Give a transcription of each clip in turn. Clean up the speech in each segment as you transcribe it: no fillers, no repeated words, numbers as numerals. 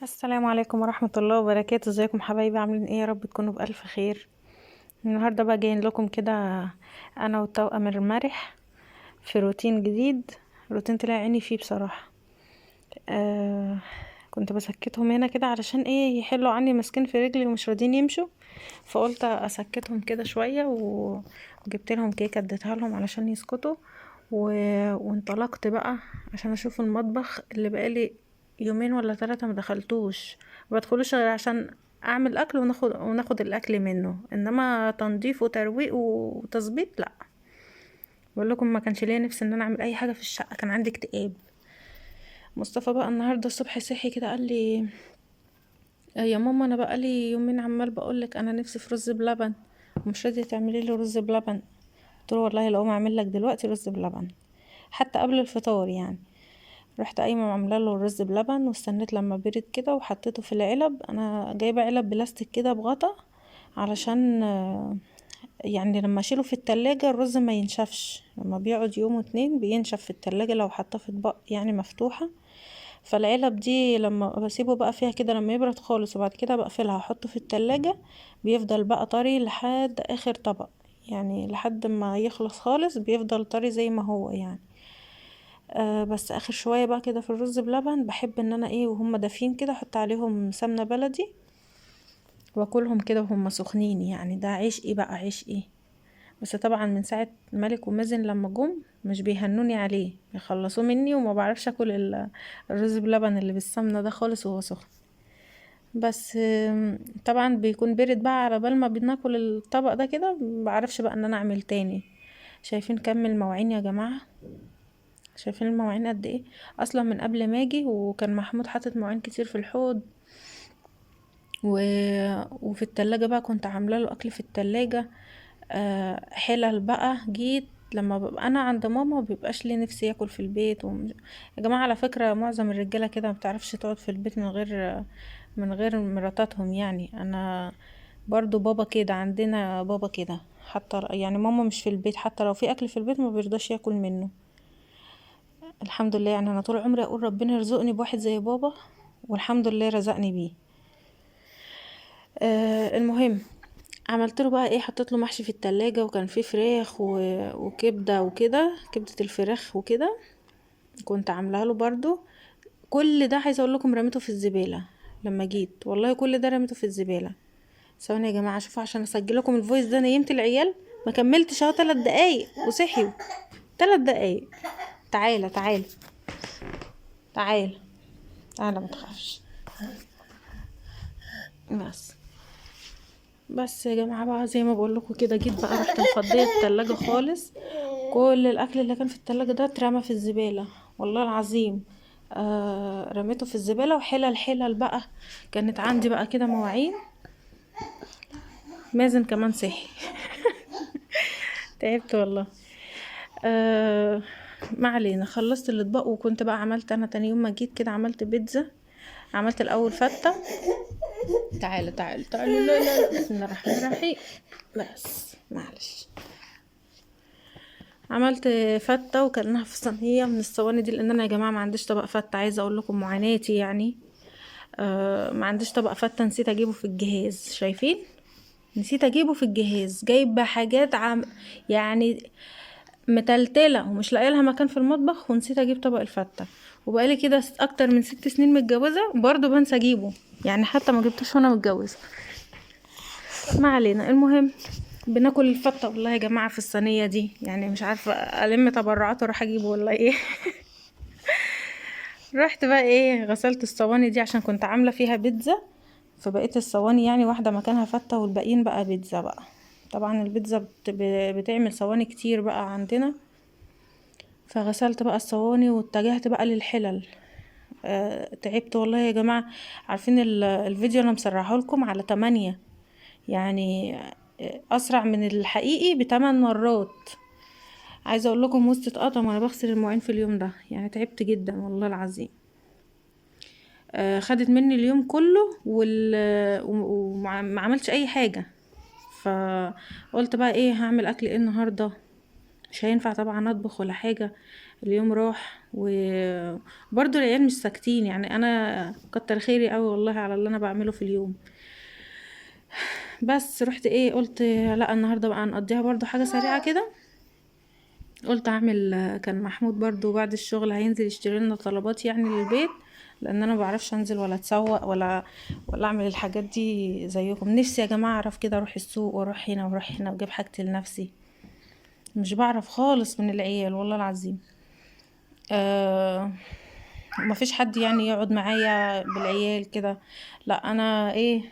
السلام عليكم ورحمة الله وبركاته. ازيكم حبايبي؟ عاملين ايه؟ يا رب تكونوا بألف خير. النهاردة بقى جايين لكم كده انا والتوأم المرح في روتين جديد. روتين طلع عيني فيه بصراحة. آه كنت بسكتهم هنا كده علشان ايه يحلوا عني ماسكين في رجلي ومش راضيين يمشوا، فقلت اسكتهم كده شوية وجبت لهم كيكة اديتها لهم علشان يسكتوا و... وانطلقت بقى عشان اشوف المطبخ اللي بقالي يومين ولا 3 ما دخلتوش. ما بدخلوش غير عشان اعمل اكل وناخد الاكل منه، انما تنظيف وترويق وتظبيط لا. بقول لكم ما كانش ليا نفس ان انا اعمل اي حاجه في الشقه، كان عندي اكتئاب. مصطفى بقى النهارده الصبح صحي كده قال لي يا ماما انا بقالي يومين عمال بقولك انا نفسي في رز بلبن ومش راضيه تعملي لي رز بلبن. قلت له والله لو ما اعمل لك دلوقتي رز بلبن حتى قبل الفطار يعني. رحت قايمه عامله له الرز بلبن واستنيت لما برد كده وحطيته في العلب. انا جايبه علب بلاستيك كده بغطا علشان يعني لما اشيله في التلاجة الرز ما ينشفش، لما بيقعد يوم واتنين بينشف في التلاجة لو حطاه في اطباق يعني مفتوحة. فالعلب دي لما بسيبه بقى فيها كده لما يبرد خالص وبعد كده بقفلها احطه في التلاجة بيفضل بقى طري لحد اخر طبق، يعني لحد ما يخلص خالص بيفضل طري زي ما هو يعني. بس اخر شوية بقى كده في الرز بلبن بحب ان انا ايه وهم دافين كده احط عليهم سمنة بلدي واكلهم كده وهم سخنين، يعني ده عيش ايه بقى عيش ايه. بس طبعا من ساعة ملك ومازن لما جم مش بيهنوني عليه، بيخلصوه مني وما بعرفش اكل الرز بلبن اللي بالسمنة ده خالص وهو سخن. بس طبعا بيكون برد بقى على بال ما بناكل الطبق ده كده بعرفش بقى ان انا اعمل تاني. شايفين كم المواعين يا جماعة؟ شايفين المواعين قد ايه؟ اصلا من قبل ما اجي وكان محمود حاطط مواعين كتير في الحوض و... وفي التلاجة بقى كنت عامله له اكل في التلاجة. حلل بقى جيت لما ببقى انا عند ماما مبيبقاش لي نفسي ياكل في البيت يا جماعه على فكره معظم الرجاله كده ما بتعرفش تقعد في البيت من غير مراتاتهم، يعني انا برضو بابا كده، عندنا بابا كده حتى يعني ماما مش في البيت حتى لو في اكل في البيت ما بيرضاش ياكل منه. الحمد لله، يعني انا طول عمري اقول ربنا يرزقني بواحد زي بابا والحمد لله رزقني بيه. المهم عملت له بقى ايه، حطيت له محشي في التلاجة وكان فيه فراخ وكبده وكده، كبده الفراخ وكده كنت عاملاها له برضو. كل ده عايزه اقول لكم رميته في الزباله لما جيت، والله كل ده رميته في الزباله. ثواني يا جماعه شوفوا عشان اسجل لكم الفويس ده. نيمت العيال ما كملتش اهو 3 دقايق وصحيوا. 3 دقايق. تعالى تعالى تعالى تعالى ما تخافش. بس يا جماعه بقى زي ما بقول لكم كده جيت بقى رحت مفضيه التلاجة خالص. كل الاكل اللي كان في التلاجة ده اترمى في الزبالة والله العظيم. رميته في الزبالة وحلل حلل بقى. كانت عندي بقى كده مواعين. مازن كمان صحي. تعبت والله. آه ما علينا، خلصت الاطباق وكنت بقى عملت انا تاني يوم ما جيت كده عملت بيتزا. عملت الاول فتة. تعالى تعالى تعالى لا لا لا بسم الله الرحمن الرحيم. بس معلش. عملت فتة وكلناها في صينية من الصواني دي لان انا يا جماعة ما عنديش طبق فتة، عايزة اقول لكم معاناتي يعني. ما عنديش طبق فتة، نسيت اجيبه في الجهاز. شايفين؟ نسيت اجيبه في الجهاز، جايبه حاجات يعني متلتلة ومش لاقيه لها مكان في المطبخ ونسيت اجيب طبق الفتة. وبقالي كده اكتر من 6 سنين متجوزة برضو بنسى اجيبه، يعني حتى ما جبتوش وانا متجوزة. ما علينا، المهم بناكل الفتة والله يا جماعة في الصينية دي، يعني مش عارفة الم تبرعات واروح اجيبه ولا ايه. رحت بقى ايه غسلت الصواني دي عشان كنت عاملة فيها بيتزا، فبقيت الصواني يعني واحدة مكانها فتة والباقيين بقى بيتزا بقى. طبعا البيتزا بتعمل صواني كتير بقى عندنا. فغسلت بقى الصواني واتجهت بقى للحلل. تعبت والله يا جماعة. عارفين الفيديو انا مسرحه لكم على 8 يعني، اسرع من الحقيقي ب8 مرات. عايزة اقول لكم وسط اتقطم وانا بغسل المواعين في اليوم ده، يعني تعبت جدا والله العظيم. خدت مني اليوم كله وما عملتش اي حاجة. فقلت بقى ايه هعمل اكل ايه النهاردة؟ مش هينفع طبعا اطبخ ولا حاجة. اليوم راح، وبرضه العيال مش ساكتين، يعني انا كتر خيري قوي والله على اللي انا بعمله في اليوم. بس رحت ايه، قلت لا النهارده بقى نقضيها برضه حاجة سريعة كده. قلت اعمل، كان محمود برضو بعد الشغل هينزل يشتري لنا طلبات يعني للبيت، لان انا ما بعرفش انزل ولا اتسوق ولا اعمل الحاجات دي زيكم. نفسي يا جماعه اعرف كده، اروح السوق واروح هنا واروح هنا واجيب حاجتي لنفسي. مش بعرف خالص من العيال والله العظيم. آه ما فيش حد يعني يقعد معايا بالعيال كده. لا انا ايه،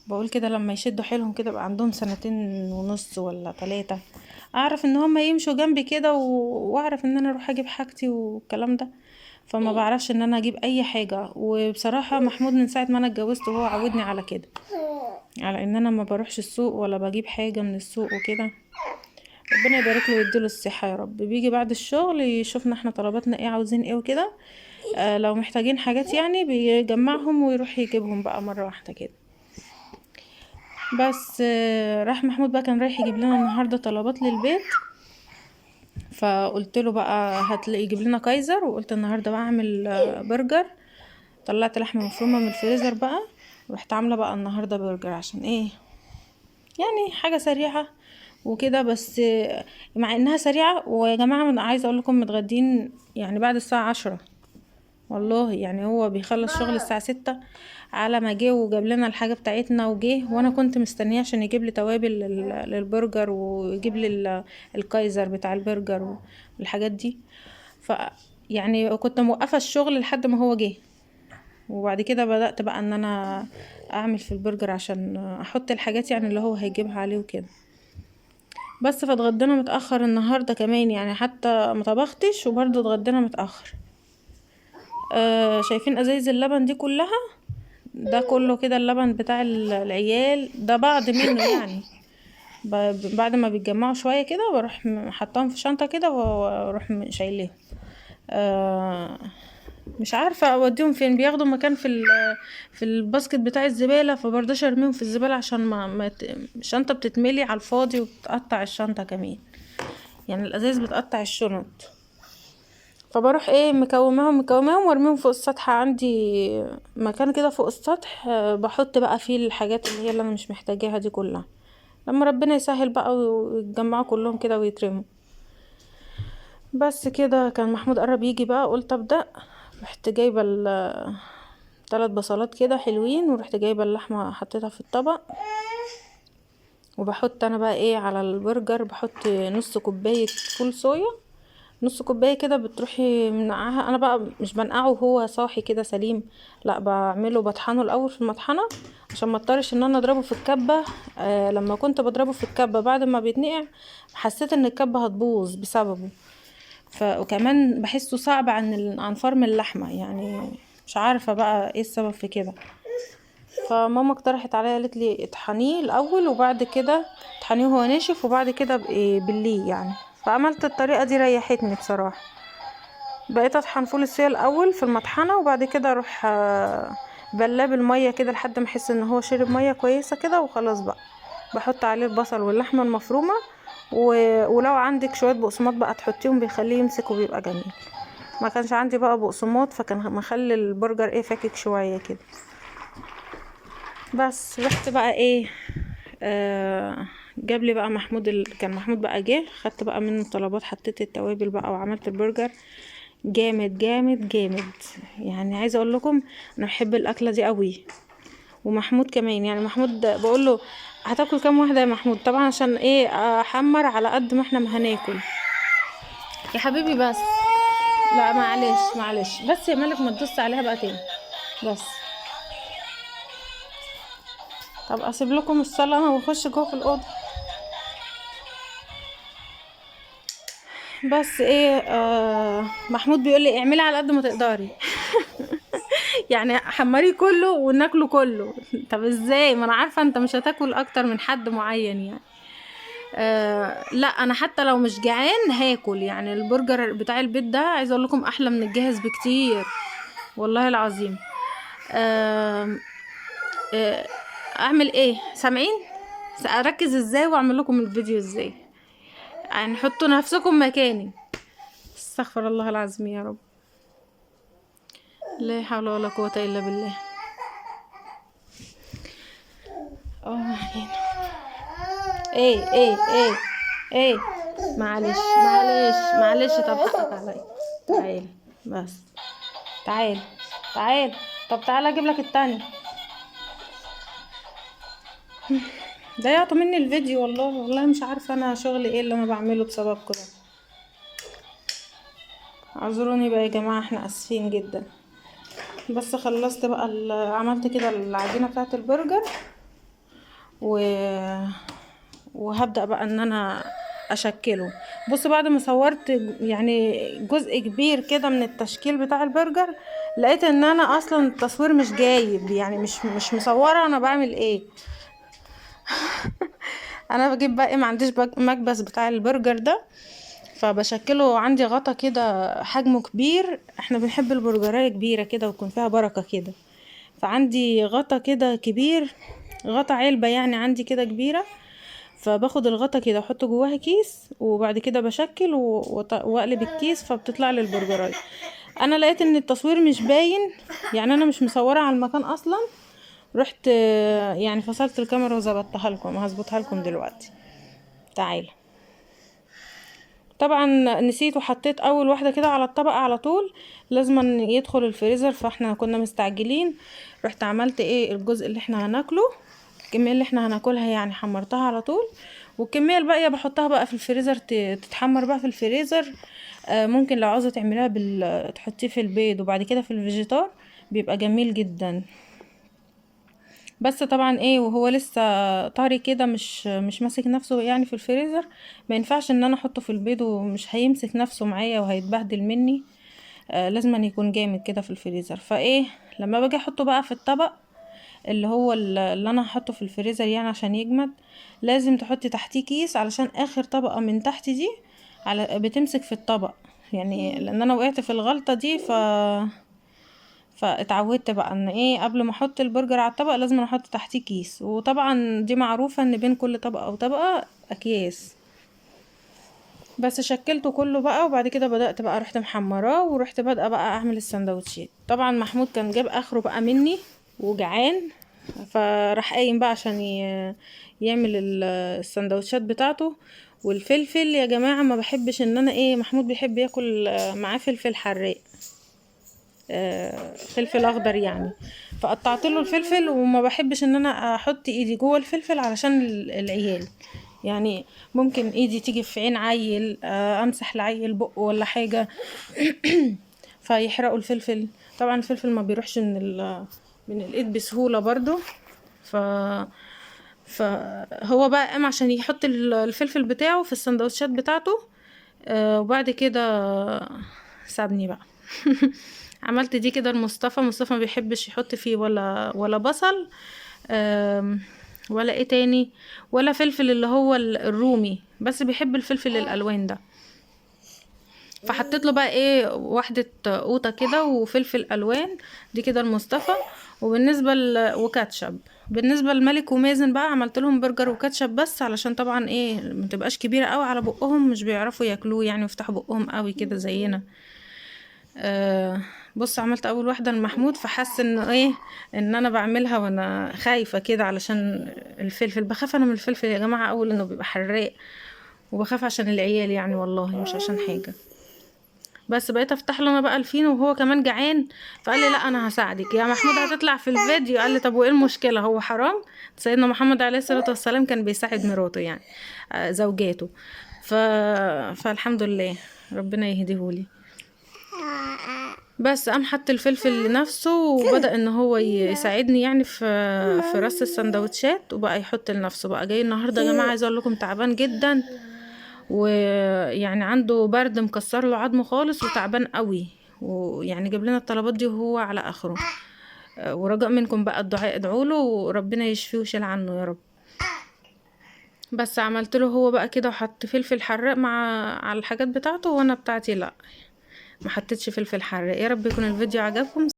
بقول كده لما يشدوا حيلهم كده بقى عندهم 2.5 ولا 3، اعرف ان هم يمشوا جنبي كده واعرف ان انا اروح اجيب حاجتي والكلام ده. فما بعرفش ان انا اجيب اي حاجة. وبصراحة محمود من ساعة ما انا اتجوزت وهو عودني على كده، على ان انا ما بروحش السوق ولا بجيب حاجة من السوق وكده. ربنا يبارك له ويديله الصحة يا رب. بيجي بعد الشغل يشوفنا احنا طلباتنا ايه، عاوزين ايه وكده. لو محتاجين حاجات يعني بيجمعهم ويروح يجيبهم بقى مرة واحدة كده. بس راح محمود بقى كان رايح يجيب لنا النهارده طلبات للبيت، فقلت له بقى هتلاقي يجيب لنا كايزر. وقلت النهارده بقى اعمل برجر. طلعت لحمه مفرومه من الفريزر بقى، ورحت عامله بقى النهارده برجر. عشان ايه؟ يعني حاجه سريعه وكده بس. مع انها سريعه، ويا جماعه انا عايزه اقول لكم متغدين يعني بعد الساعه 10 والله. يعني هو بيخلص شغل الساعة 6 على ما جه وجاب لنا الحاجة بتاعتنا وجه. وانا كنت مستنية عشان يجيب لي توابل للبرجر، ويجيب لي الكايزر بتاع البرجر والحاجات دي. ف يعني كنت موقفة الشغل لحد ما هو جه، وبعد كده بدأت بقى ان انا اعمل في البرجر عشان احط الحاجات يعني اللي هو هيجيبها عليه وكده. بس فاتغدينا متأخر النهاردة كمان، يعني حتى ما طبختش وبرضه اتغدينا متأخر. شايفين ازايز اللبن دي كلها؟ ده كله كده اللبن بتاع العيال ده، بعض منه يعني. بعد ما بيتجمعوا شويه كده بروح حطاهم في شنطه كده واروح شايلهم. مش عارفه اوديهم فين، بياخدوا مكان في الباسكت بتاع الزباله، فبرضاش ارميهم في الزباله عشان الشنطه بتتملي على الفاضي وبتقطع الشنطه كمان. يعني الازايز بتقطع الشنط، فبروح ايه مكوماهم وارميهم فوق السطح. عندي مكان كده فوق السطح، بحط بقى فيه الحاجات اللي انا مش محتاجاها دي كلها، لما ربنا يسهل بقى ويتجمعوا كلهم كده ويترموا. بس كده كان محمود قرب يجي بقى، قلت ابدا. رحت جايبه 3 بصلات كده حلوين، ورحت جايبه اللحمه حطيتها في الطبق. وبحط انا بقى ايه على البرجر، بحط نص كوبايه فول صويا، نص كوبايه كده. بتروحي منقعها، انا بقى مش بنقعه وهو صاحي كده سليم، لا بعمله بطحنه الاول في المطحنه عشان ما اضطرش ان انا اضربه في الكبه. لما كنت بضربه في الكبه بعد ما بيتنقع حسيت ان الكبه هتبوظ بسببه. وكمان بحسه صعب عن فرم اللحمه يعني. مش عارفه بقى ايه السبب في كده. فماما اقترحت عليا، قالت لي اطحنيه الاول وبعد كده اطحنيه وهو ناشف، وبعد كده بليه يعني. فعملت الطريقه دي ريحتني بصراحه. بقيت اطحن فول الصويا الاول في المطحنه، وبعد كده اروح بلاه بالميه كده لحد ما احس ان هو شرب ميه كويسه كده، وخلاص بقى بحط عليه البصل واللحمه المفرومه. ولو عندك شويه بقسماط بقى تحطيهم، بيخليه يمسك وبيبقى جميل. ما كانش عندي بقى بقسماط، فكان مخلي البرجر ايه فاكك شويه كده. بس رحت بقى ايه، جاب لي بقى محمود كان محمود بقى جه، خدت بقى منه الطلبات، حطيت التوابل بقى وعملت البرجر. جامد جامد جامد. يعني عايزه اقول لكم انا بحب الاكله دي قوي، ومحمود كمان. يعني محمود بقول له هتاكل كام واحده يا محمود؟ طبعا عشان ايه احمر على قد ما احنا ما هناكل يا حبيبي. بس لا معلش معلش، بس يا مالك ما تدوس عليها بقى تاني. بس طب اسيب لكم الصلاه انا واخش جوه في الاوضه. بس ايه، محمود بيقول لي اعملي على قد ما تقدري. يعني حمري كله وناكله كله. طب ازاي؟ ما انا عارفه انت مش هتاكل اكتر من حد معين يعني. لا انا حتى لو مش جعان هاكل. يعني البرجر بتاع البيت ده عايزه اقول لكم احلى من الجاهز بكتير والله العظيم. آه آه اعمل ايه؟ سامعين؟ اركز ازاي واعمل لكم الفيديو ازاي؟ يعني حطوا نفسكم مكاني. استغفر الله العظيم يا رب، لا حول ولا قوة الا بالله. هنا. ايه معلش معلش معلش، طب حقك عليا. تعال بس، تعال. طب تعالى اجيب لك التاني. ضيعتوا مني الفيديو والله مش عارفه انا شغلي ايه اللي انا بعمله بسببكم ده. اعذروني بقى يا جماعه، احنا اسفين جدا. بس خلصت بقى عملت كده العجينه بتاعه البرجر وهبدأ بقى ان انا اشكله. بص بعد ما صورت يعني جزء كبير كده من التشكيل بتاع البرجر، لقيت ان انا اصلا التصوير مش جايب، يعني مش مصوره انا بعمل ايه. انا بجيب بقى ما عنديش مكبس بتاع البرجر ده، فبشكله عندي غطا كده حجمه كبير. احنا بنحب البرجرايه كبيره كده ويكون فيها بركه كده، فعندي غطا كده كبير، غطا علبه يعني عندي كده كبيره. فباخد الغطا كده احطه جواها كيس، وبعد كده بشكل واقلب الكيس فبتطلع لي البرجرايه. انا لقيت ان التصوير مش باين، يعني انا مش مصوره على المكان اصلا. رحت يعني فصلت الكاميرا وظبطتها لكم، هظبطها لكم دلوقتي. تعالى. طبعا نسيت وحطيت اول واحده كده على الطبق على طول، لازم يدخل الفريزر، فاحنا كنا مستعجلين. رحت عملت ايه الجزء اللي احنا هناكله، الكميه اللي احنا هناكلها يعني حمرتها على طول، والكميه الباقيه بحطها بقى في الفريزر تتحمر بقى في الفريزر. ممكن لو عاوزه تعمليها تحطيه في البيض وبعد كده في الفيجيتار، بيبقى جميل جدا. بس طبعا ايه وهو لسه طري كده مش ماسك نفسه يعني في الفريزر، ما ينفعش ان انا احطه في البيض ومش هيمسك نفسه معايا وهيتبهدل مني. لازم أن يكون جامد كده في الفريزر. فايه لما باجي احطه بقى في الطبق اللي هو اللي انا هحطه في الفريزر يعني عشان يجمد، لازم تحطي تحتيه كيس علشان اخر طبقة من تحت دي بتمسك في الطبق، يعني لان انا وقعت في الغلطة دي فاتعودت بقى ان ايه قبل ما احط البرجر على الطبق لازم احط تحتيه كيس. وطبعا دي معروفة ان بين كل طبقة وطبقة اكياس. بس شكلته كله بقى، وبعد كده بدأت بقى رحت محمراه ورحت بادئه بقى اعمل السندوتشات. طبعا محمود كان جاب اخره بقى مني وجعان، فراح قايم بقى عشان يعمل السندوتشات بتاعته. والفلفل يا جماعة ما بحبش ان انا ايه، محمود بيحب ياكل معاه فلفل حراق، فلفل اخضر يعني. فقطعت له الفلفل، وما بحبش ان انا احط ايدي جوه الفلفل علشان العيال، يعني ممكن ايدي تيجي في عين عيل، امسح لعيل بقه ولا حاجه فيحرقوا الفلفل. طبعا الفلفل ما بيروحش من الايد بسهوله برضو. ف فهو بقى قام عشان يحط الفلفل بتاعه في السندوتشات بتاعته. وبعد كده سابني بقى عملت دي كده مصطفى ما بيحبش يحط فيه ولا بصل، ولا ايه تاني، ولا فلفل اللي هو الرومي، بس بيحب الفلفل الالوان ده. فحطيت له بقى ايه واحدة قوطة كده وفلفل الوان، دي كده المصطفى. وبالنسبة وكاتشب بالنسبة لملك ومازن بقى عملت لهم برجر وكاتشب بس، علشان طبعا ايه ما تبقاش كبيرة قوي على بقهم، مش بيعرفوا ياكلوه يعني ويفتحوا بقهم قوي كده زينا. بص عملت اول واحده لمحمود، فحس انه ايه ان انا بعملها وانا خايفه كده علشان الفلفل. بخاف انا من الفلفل يا جماعه، اول انه بيبقى حراق، وبخاف عشان العيال يعني والله مش عشان حاجه. بس بقيت افتح له انا بقى الفينو وهو كمان جعان، فقال لي لا انا هساعدك يا محمود هتطلع في الفيديو. قال لي طب وايه المشكله، هو حرام؟ سيدنا محمد عليه الصلاه والسلام كان بيساعد مراته يعني زوجاته. فالحمد لله ربنا يهديهولي. بس قام حط الفلفل لنفسه وبدأ ان هو يساعدني يعني في رص السندوتشات، وبقى يحط لنفسه. بقى جاي النهارده يا جماعه عايزه اقول لكم تعبان جدا، ويعني عنده برد مكسر له عظمه خالص وتعبان قوي، ويعني جاب لنا الطلبات دي وهو على اخره. ورجاء منكم بقى الدعاء، ادعوا له وربنا يشفيه ويشيل عنه يا رب. بس عملت له هو بقى كده وحط فلفل حراق على الحاجات بتاعته، وانا بتاعتي لا ما حطيتش فلفل حراق. يا رب يكون الفيديو عجبكم.